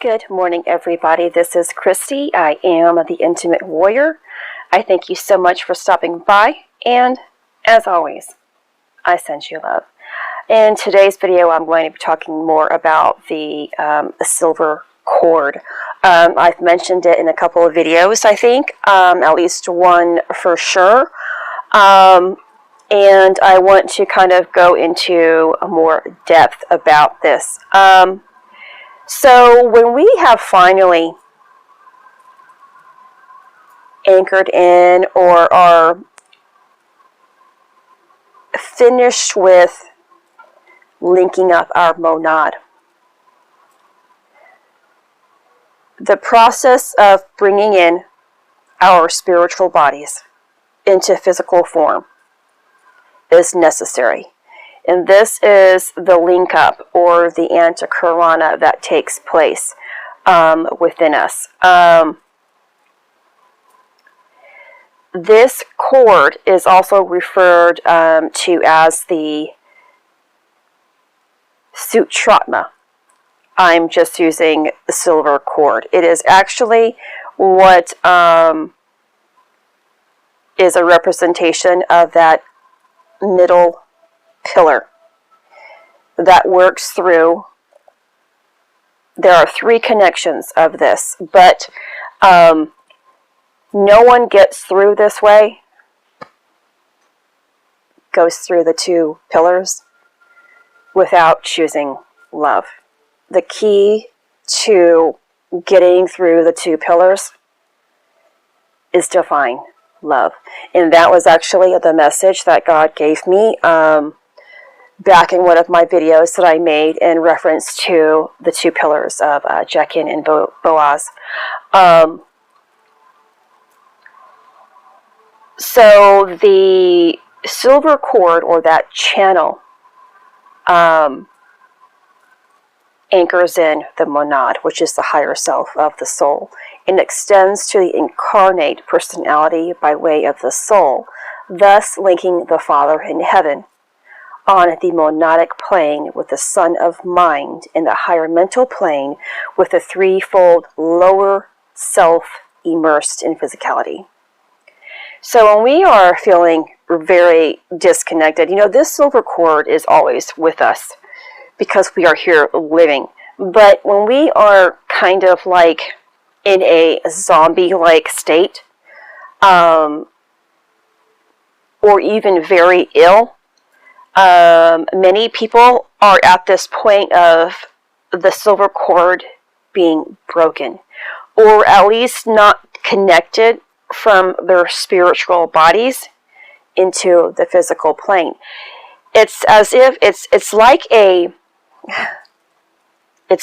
Good morning, everybody. This is Christy. I am the Intimate Warrior. I thank you so much for stopping by, and as always, I send you love. In today's video, I'm going to be talking more about the silver cord. I've mentioned it in a couple of videos, I think, at least one for sure. And I want to kind of go into a more depth about this. So when we have finally anchored in or are finished with linking up our monad, the process of bringing in our spiritual bodies into physical form is necessary. And this is the link up or the Antahkarana that takes place within us. This cord is also referred to as the Sutratma. I'm just using the silver cord. It is actually what is a representation of that middle pillar that works through. There are three connections of this, but no one gets through this way, goes through the two pillars without choosing love. The key to getting through the two pillars is divine love. And that was actually the message that God gave me back in one of my videos that I made in reference to the two pillars of Jachin and Boaz. So the silver cord, or that channel, anchors in the monad, which is the higher self of the soul, and extends to the incarnate personality by way of the soul, thus linking the Father in heaven on the monadic plane with the Son of Mind, in the higher mental plane with the threefold lower self immersed in physicality. So when we are feeling very disconnected, this silver cord is always with us because we are here living. But when we are kind of like in a zombie-like state, or even very ill, many people are at this point of the silver cord being broken, or at least not connected from their spiritual bodies into the physical plane. It's as if it's like it's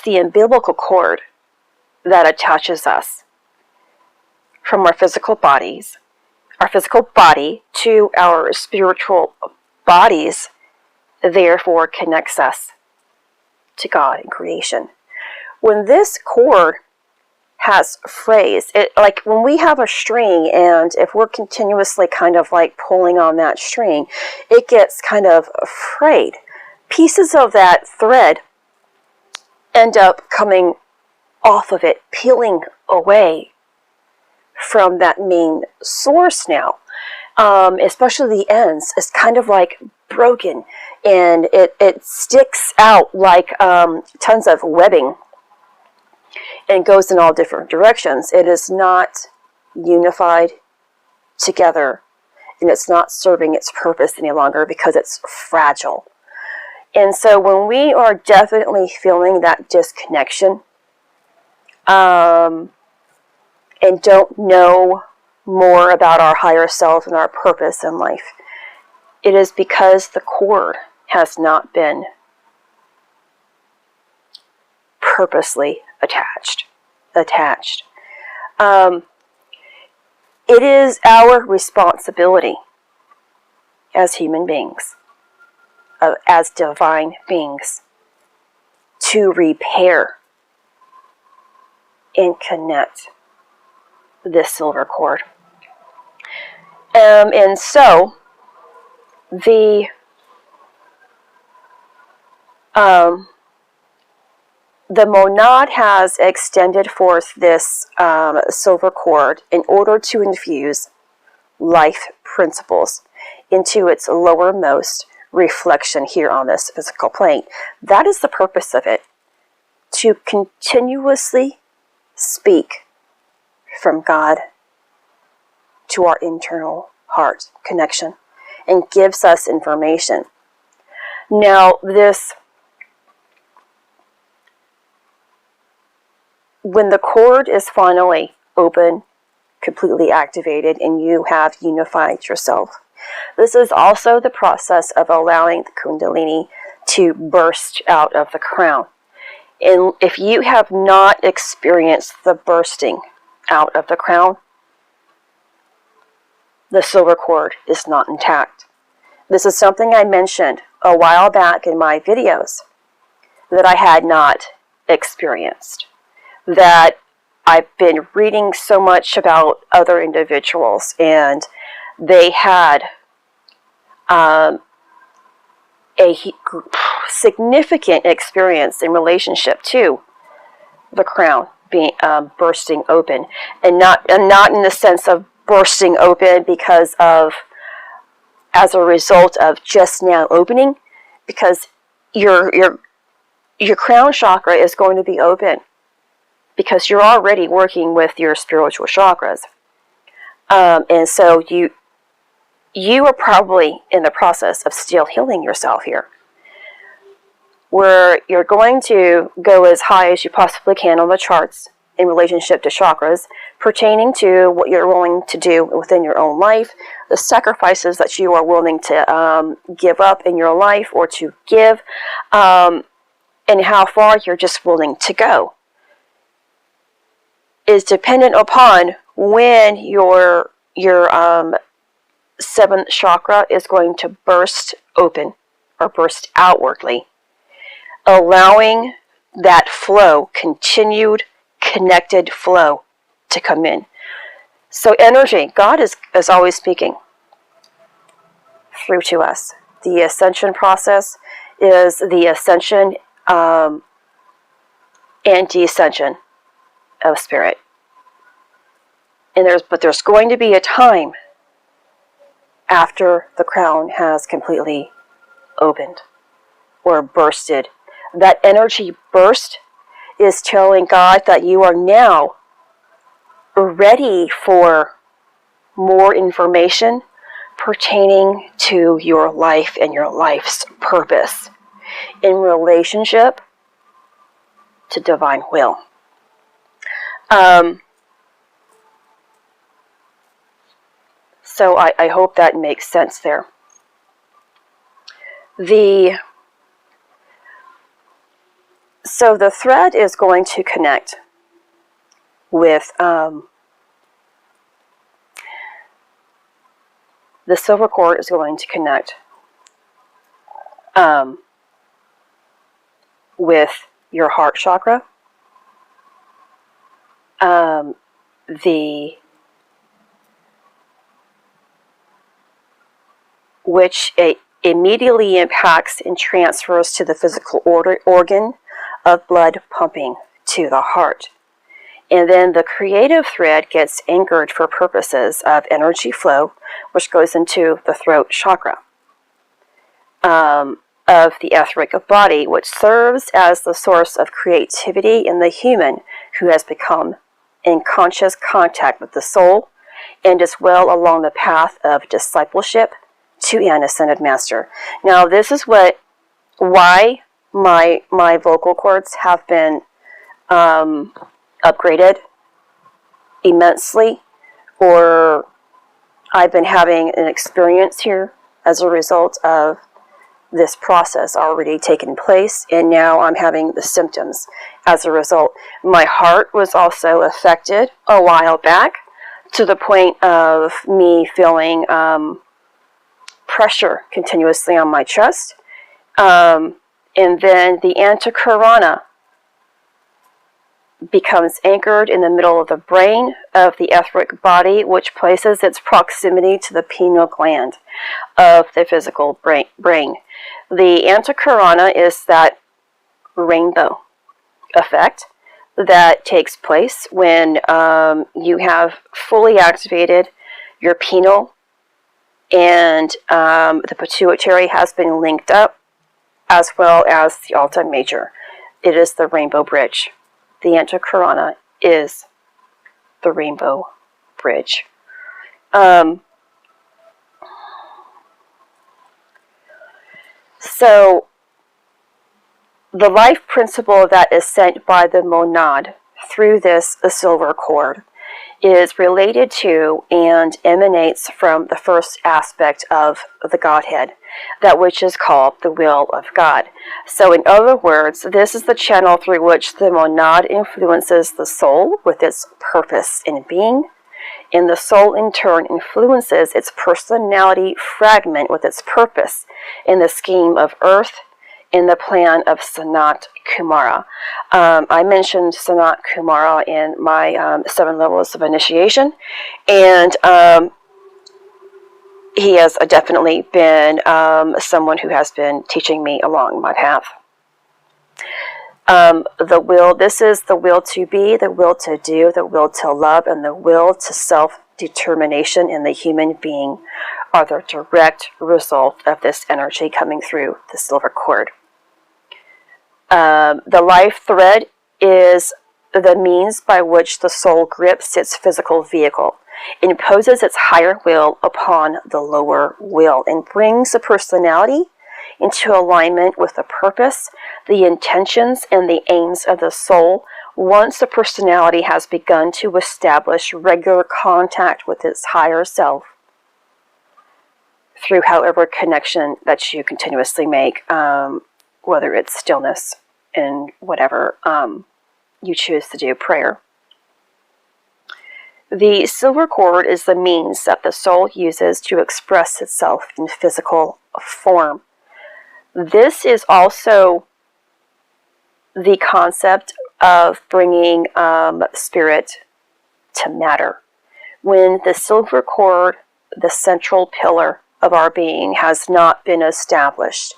the umbilical cord that attaches us from our physical bodies, our physical body, to our spiritual bodies, therefore connects us to God and creation. When this cord has frays, like when we have a string, and if we're continuously kind of like pulling on that string, it gets kind of frayed. Pieces of that thread end up coming off of it, peeling away from that main source now. Especially the ends, is kind of like broken, and it sticks out like tons of webbing and goes in all different directions. It is not unified together, and it's not serving its purpose any longer because it's fragile. And so when we are definitely feeling that disconnection, and don't know more about our higher self and our purpose in life, it is because the cord has not been purposely attached. It is our responsibility as human beings, as divine beings, to repair and connect this silver cord. And so the the monad has extended forth this silver cord in order to infuse life principles into its lowermost reflection here on this physical plane. That is the purpose of it, to continuously speak from God to our internal heart connection, and gives us information. Now, when the cord is finally open, completely activated, and you have unified yourself, this is also the process of allowing the Kundalini to burst out of the crown. And if you have not experienced the bursting out of the crown, the silver cord is not intact. This is something I mentioned a while back in my videos that I had not experienced. That I've been reading so much about other individuals, and they had a significant experience in relationship to the crown being bursting open, and not in the sense of bursting open because of, as a result of just now opening, because your crown chakra is going to be open because you're already working with your spiritual chakras, and so you are probably in the process of still healing yourself here, where you're going to go as high as you possibly can on the charts in relationship to chakras, pertaining to what you're willing to do within your own life, the sacrifices that you are willing to give up in your life or to give, and how far you're just willing to go, is dependent upon when your seventh chakra is going to burst open or burst outwardly, allowing that flow, continued connected flow, to come in. So energy, God is always speaking through to us. The ascension process is the ascension and descension of spirit. And there's going to be a time after the crown has completely opened or bursted. That energy burst is telling God that you are now ready for more information pertaining to your life and your life's purpose in relationship to divine will. So I hope that makes sense there. So the thread is going to connect with the silver cord is going to connect with your heart chakra, which it immediately impacts and transfers to the physical organ of blood pumping to the heart. And then the creative thread gets anchored for purposes of energy flow, which goes into the throat chakra of the etheric body, which serves as the source of creativity in the human who has become in conscious contact with the soul and is well along the path of discipleship to an ascended master. Now, this is why my vocal cords have been upgraded immensely, or I've been having an experience here as a result of this process already taking place, and now I'm having the symptoms as a result. My heart was also affected a while back to the point of me feeling pressure continuously on my chest. And then the Antahkarana becomes anchored in the middle of the brain of the etheric body, which places its proximity to the pineal gland of the physical brain. The Antahkarana is that rainbow effect that takes place when you have fully activated your pineal and the pituitary has been linked up, as well as the alta major. It is the rainbow bridge. The Antahkarana is the rainbow bridge. So the life principle that is sent by the monad through this silver cord is related to and emanates from the first aspect of the Godhead, that which is called the will of God. So in other words, this is the channel through which the monad influences the soul with its purpose in being, and the soul in turn influences its personality fragment with its purpose in the scheme of earth, in the plan of Sanat Kumara. I mentioned Sanat Kumara in my 7 levels of initiation, and he has definitely been someone who has been teaching me along my path. The will, this is the will to be, the will to do, the will to love, and the will to self-determination in the human being are the direct result of this energy coming through the silver cord. The life thread is the means by which the soul grips its physical vehicle, imposes its higher will upon the lower will, and brings the personality into alignment with the purpose, the intentions, and the aims of the soul once the personality has begun to establish regular contact with its higher self through however connection that you continuously make, whether it's stillness and whatever you choose to do, prayer. The silver cord is the means that the soul uses to express itself in physical form. This is also the concept of bringing spirit to matter. When the silver cord, the central pillar of our being, has not been established,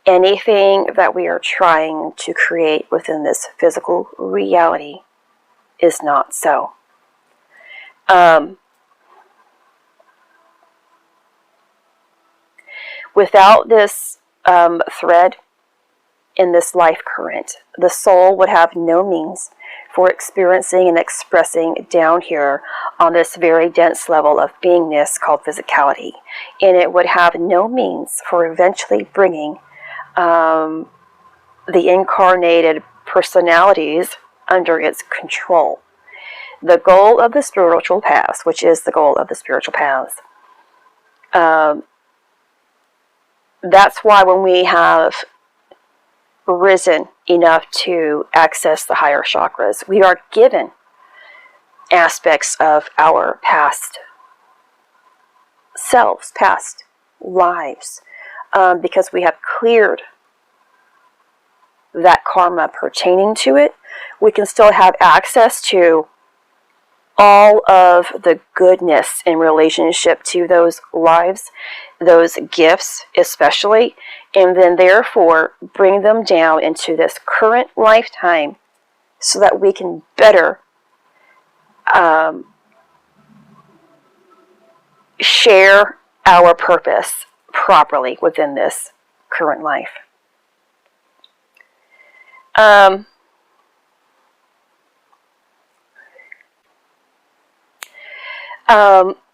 anything that we are trying to create within this physical reality is not so. Without this thread in this life current, the soul would have no means for experiencing and expressing down here on this very dense level of beingness called physicality. And it would have no means for eventually bringing the incarnated personalities under its control. The goal of the spiritual path, which is the goal of the spiritual paths, that's why when we have risen enough to access the higher chakras, we are given aspects of our past selves, past lives, because we have cleared that karma pertaining to it. We can still have access to all of the goodness in relationship to those lives, those gifts especially, and then therefore bring them down into this current lifetime so that we can better share our purpose properly within this current life.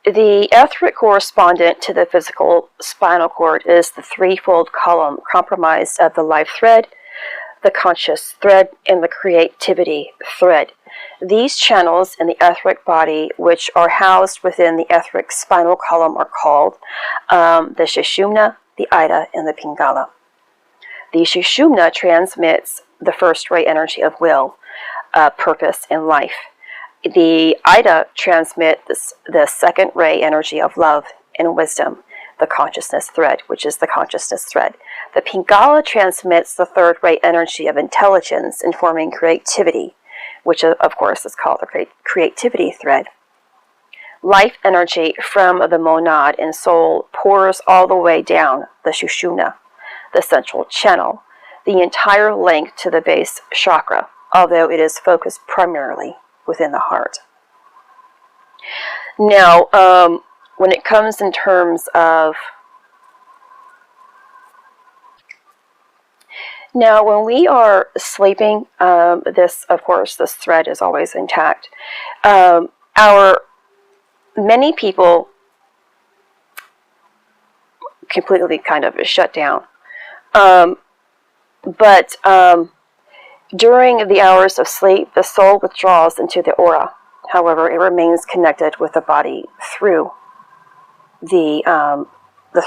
The aetheric correspondent to the physical spinal cord is the threefold column comprised of the life thread, the conscious thread, and the creativity thread. These channels in the etheric body, which are housed within the etheric spinal column, are called the Sushumna, the Ida, and the Pingala. The Sushumna transmits the first ray energy of will, purpose, and life. The Ida transmits the second ray energy of love and wisdom, the consciousness thread, which is the consciousness thread. The Pingala transmits the third ray energy of intelligence, informing creativity, which of course is called the creativity thread. Life energy from the monad and soul pours all the way down the Sushumna, the central channel, the entire length to the base chakra, although it is focused primarily within the heart. Now, when it comes in terms of, now when we are sleeping, this, of course, this thread is always intact. Many people completely kind of shut down. But during the hours of sleep, the soul withdraws into the aura. However, it remains connected with the body through the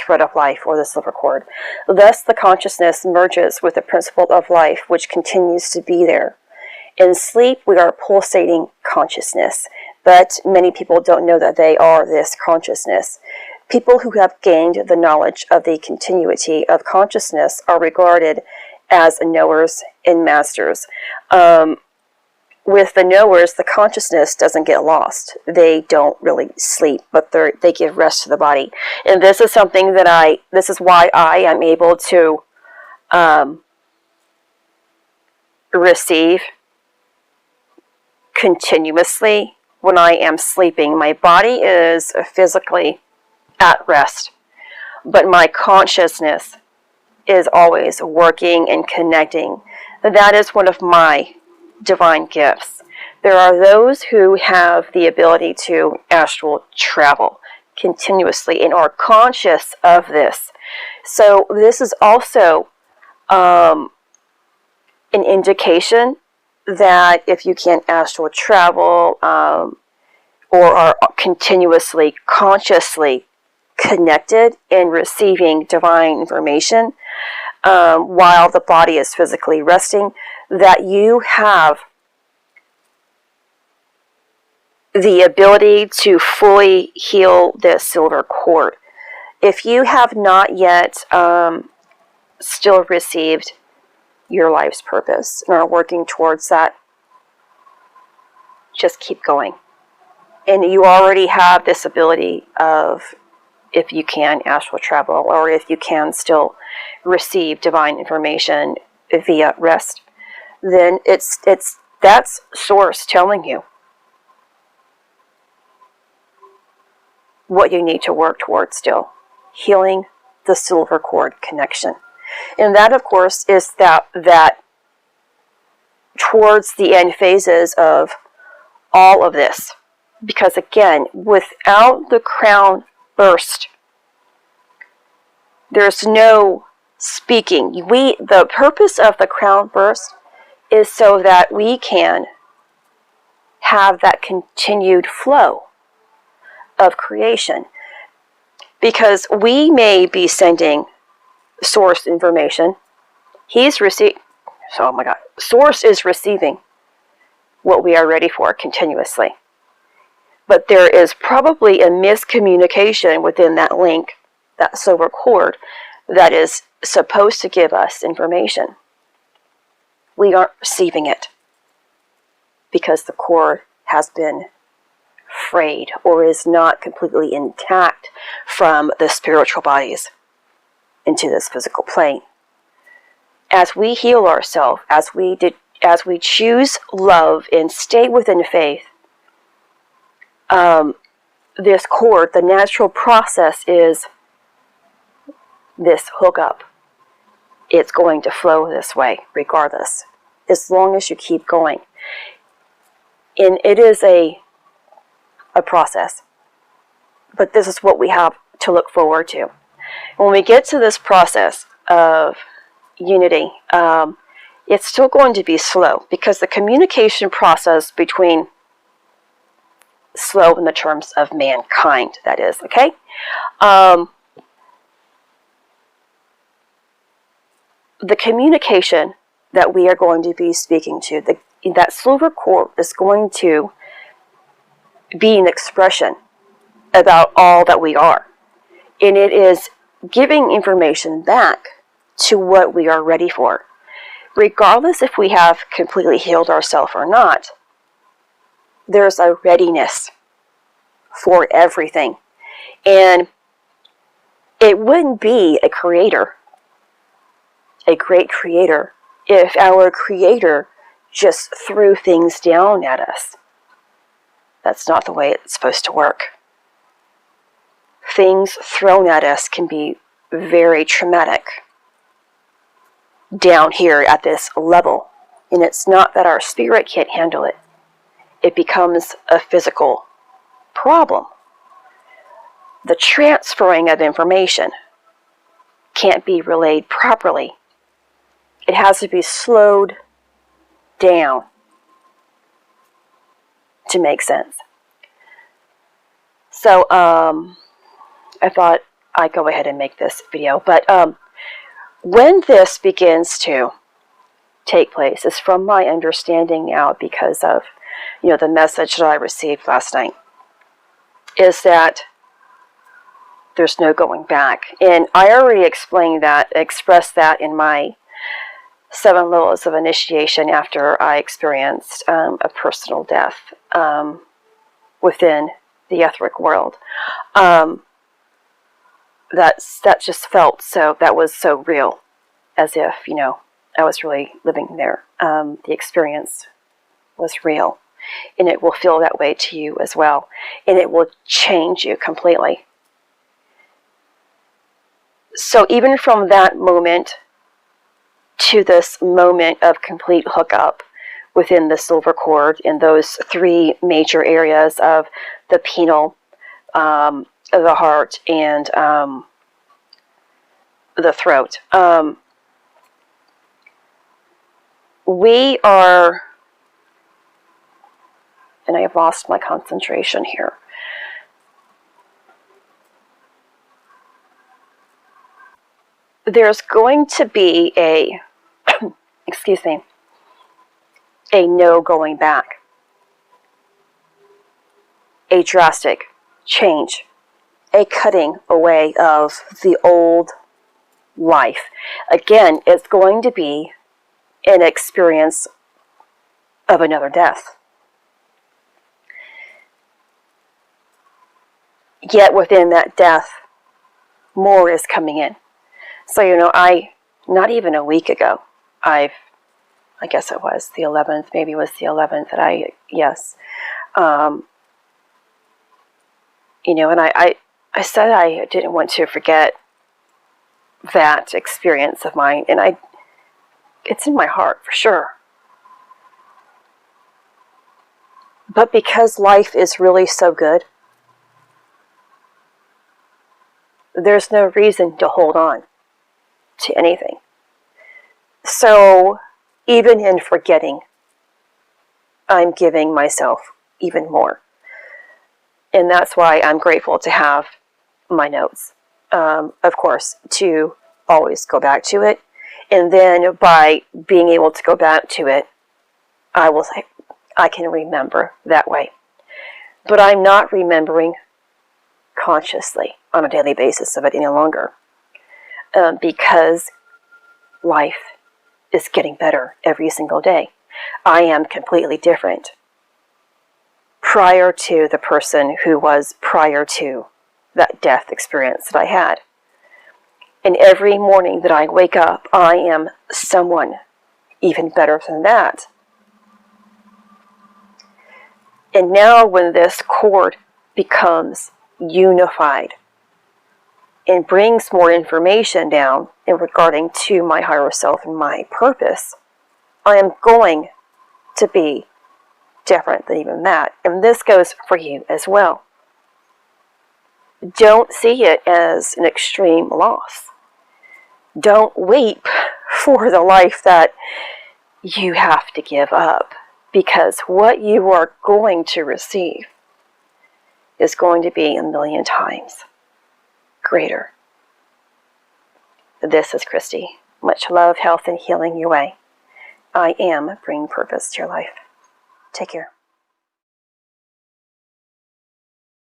thread of life, or the silver cord. Thus, the consciousness merges with the principle of life, which continues to be there. In sleep, we are pulsating consciousness, but many people don't know that they are this consciousness. People who have gained the knowledge of the continuity of consciousness are regarded as knowers and masters. With the knowers, the consciousness doesn't get lost. They don't really sleep, but they give rest to the body. And this is something that this is why I am able to receive continuously when I am sleeping. My body is physically at rest, but my consciousness is always working and connecting. That is one of my divine gifts. There are those who have the ability to astral travel continuously and are conscious of this. So this is also an indication that if you can't astral travel or are continuously, consciously connected and receiving divine information while the body is physically resting, that you have the ability to fully heal the silver cord. If you have not yet still received your life's purpose and are working towards that, just keep going. And you already have this ability of, if you can astral travel, or if you can still receive divine information via rest, then that's source telling you what you need to work towards still. Healing the silver cord connection. And that, of course, is that towards the end phases of all of this. Because again, without the crown burst, there's no speaking. The purpose of the crown burst is so that we can have that continued flow of creation. Because we may be sending source information. Source is receiving what we are ready for continuously. But there is probably a miscommunication within that link, that silver cord, that is supposed to give us information. We aren't receiving it because the cord has been frayed or is not completely intact from the spiritual bodies into this physical plane. As we heal ourselves, as we choose love and stay within faith, this cord, the natural process is this hookup. It's going to flow this way regardless, as long as you keep going. And it is a process, but this is what we have to look forward to. When we get to this process of unity, it's still going to be slow, because the communication process between, slow in the terms of mankind, that is, okay? The communication that we are going to be speaking to, that silver cord is going to be an expression about all that we are. And it is giving information back to what we are ready for. Regardless if we have completely healed ourselves or not, there's a readiness for everything. And it wouldn't be a creator a great creator if our creator just threw things down at us. That's not the way it's supposed to work. Things thrown at us can be very traumatic down here at this level. And it's not that our spirit can't handle it. It becomes a physical problem. The transferring of information can't be relayed properly. It has to be slowed down to make sense. So I thought I'd go ahead and make this video. But when this begins to take place, is from my understanding now, because of the message that I received last night, is that there's no going back. And I already expressed that in my 7 levels of initiation after I experienced a personal death within the etheric world. That just felt so, that was so real, as if, I was really living there. The experience was real. And it will feel that way to you as well. And it will change you completely. So even from that moment to this moment of complete hookup within the silver cord in those 3 major areas of the pineal, the heart, and the throat, we are, and I have lost my concentration here. There's going to be a, excuse me, a no going back. A drastic change. A cutting away of the old life. Again, it's going to be an experience of another death. Yet within that death, more is coming in. So, not even a week ago, I guess it was the 11th, maybe it was the 11th that and I said I didn't want to forget that experience of mine, and it's in my heart for sure. But because life is really so good, there's no reason to hold on to anything. So even in forgetting, I'm giving myself even more. And that's why I'm grateful to have my notes. Of course, to always go back to it. And then by being able to go back to it, I can remember that way. But I'm not remembering consciously on a daily basis of it any longer. Because life is getting better every single day. I am completely different prior to the person who was prior to that death experience that I had. And every morning that I wake up, I am someone even better than that. And now when this cord becomes unified and brings more information down in regarding to my higher self and my purpose, I am going to be different than even that. And this goes for you as well. Don't see it as an extreme loss. Don't weep for the life that you have to give up, because what you are going to receive is going to be 1,000,000 times greater. This is Christy. Much love, health, and healing your way. I am bringing purpose to your life. Take care.